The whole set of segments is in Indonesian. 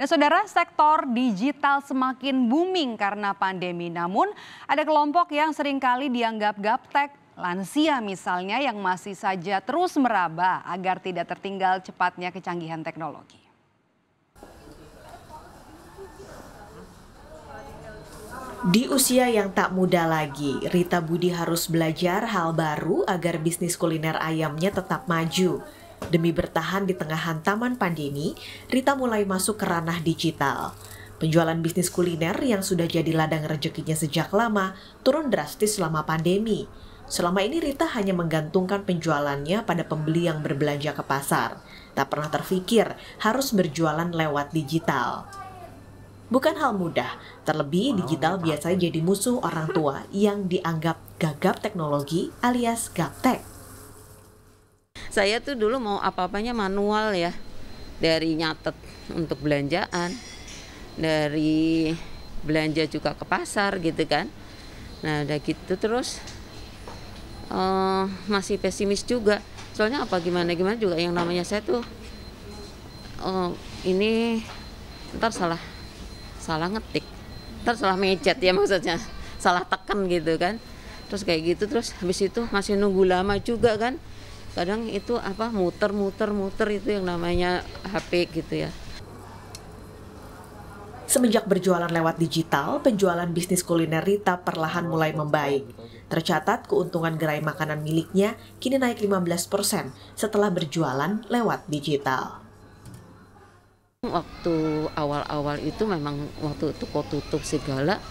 Dan saudara, sektor digital semakin booming karena pandemi. Namun ada kelompok yang seringkali dianggap gaptek, lansia misalnya, yang masih saja terus meraba agar tidak tertinggal cepatnya kecanggihan teknologi. Di usia yang tak muda lagi, Rita Budi harus belajar hal baru agar bisnis kuliner ayamnya tetap maju. Demi bertahan di tengah hantaman pandemi, Rita mulai masuk ke ranah digital. Penjualan bisnis kuliner yang sudah jadi ladang rezekinya sejak lama turun drastis selama pandemi. Selama ini Rita hanya menggantungkan penjualannya pada pembeli yang berbelanja ke pasar. Tak pernah terfikir harus berjualan lewat digital. Bukan hal mudah, terlebih digital biasanya jadi musuh orang tua yang dianggap gagap teknologi alias gaptek. Saya tuh dulu mau apa-apanya manual ya, dari nyatet untuk belanjaan, dari belanja juga ke pasar gitu kan. Nah udah gitu terus masih pesimis juga, soalnya apa gimana juga yang namanya saya tuh ini ntar salah ngetik, ntar salah mecet ya, maksudnya salah tekan gitu kan. Terus kayak gitu, terus habis itu masih nunggu lama juga kan. Kadang itu muter itu yang namanya HP gitu ya. Semenjak berjualan lewat digital, penjualan bisnis kuliner Rita perlahan mulai membaik. Tercatat keuntungan gerai makanan miliknya kini naik 15% setelah berjualan lewat digital. Waktu awal-awal itu memang waktu toko tutup segala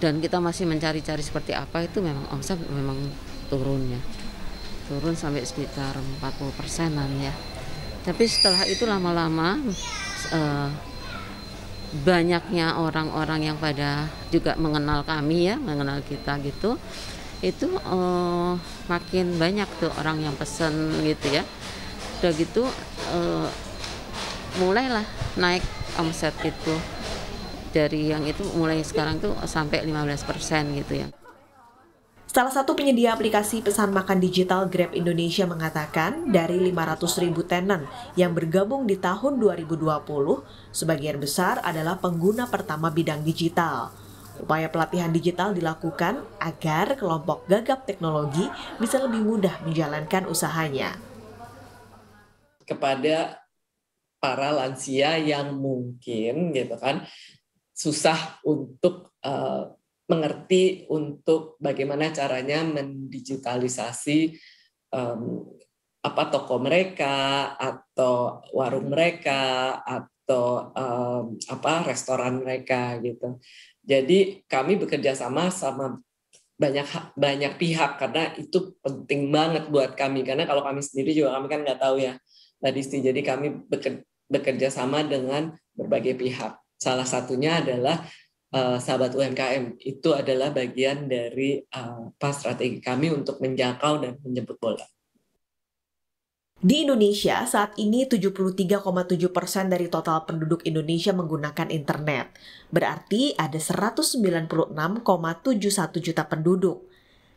dan kita masih mencari-cari seperti apa, itu memang omset memang turun sampai sekitar 40%-an ya. Tapi setelah itu lama-lama banyaknya orang-orang yang pada juga mengenal kami ya, mengenal kita gitu, itu makin banyak tuh orang yang pesen gitu ya. Udah gitu mulailah naik omset itu, dari yang itu mulai sekarang tuh sampai 15% gitu ya. Salah satu penyedia aplikasi pesan makan digital Grab Indonesia mengatakan dari 500.000 tenan yang bergabung di tahun 2020, sebagian besar adalah pengguna pertama bidang digital. Upaya pelatihan digital dilakukan agar kelompok gagap teknologi bisa lebih mudah menjalankan usahanya. Kepada para lansia yang mungkin gitu kan susah untuk mengerti untuk bagaimana caranya mendigitalisasi toko mereka atau warung mereka atau restoran mereka gitu. Jadi kami bekerja sama banyak pihak karena itu penting banget buat kami, karena kalau kami sendiri juga kami kan nggak tahu ya Mbak Disti. Jadi kami bekerja sama dengan berbagai pihak. Salah satunya adalah Sahabat UMKM. Itu adalah bagian dari strategi kami untuk menjangkau dan menjemput bola. Di Indonesia saat ini 73,7% dari total penduduk Indonesia menggunakan internet. Berarti ada 196,71 juta penduduk.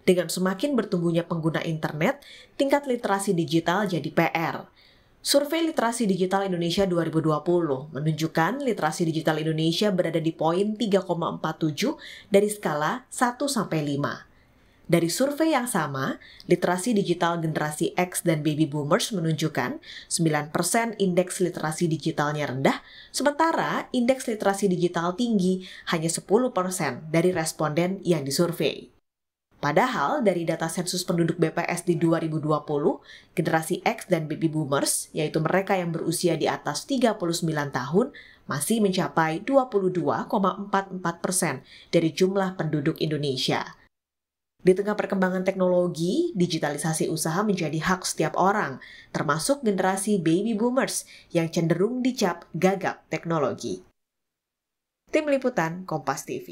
Dengan semakin bertumbuhnya pengguna internet, tingkat literasi digital jadi PR. Survei Literasi Digital Indonesia 2020 menunjukkan literasi digital Indonesia berada di poin 3,47 dari skala 1-5. Dari survei yang sama, literasi digital generasi X dan baby boomers menunjukkan 9% indeks literasi digitalnya rendah, sementara indeks literasi digital tinggi hanya 10% dari responden yang disurvei. Padahal dari data sensus penduduk BPS di 2020, generasi X dan baby boomers, yaitu mereka yang berusia di atas 39 tahun, masih mencapai 22,44% dari jumlah penduduk Indonesia. Di tengah perkembangan teknologi, digitalisasi usaha menjadi hak setiap orang, termasuk generasi baby boomers yang cenderung dicap gagap teknologi. Tim Liputan Kompas TV.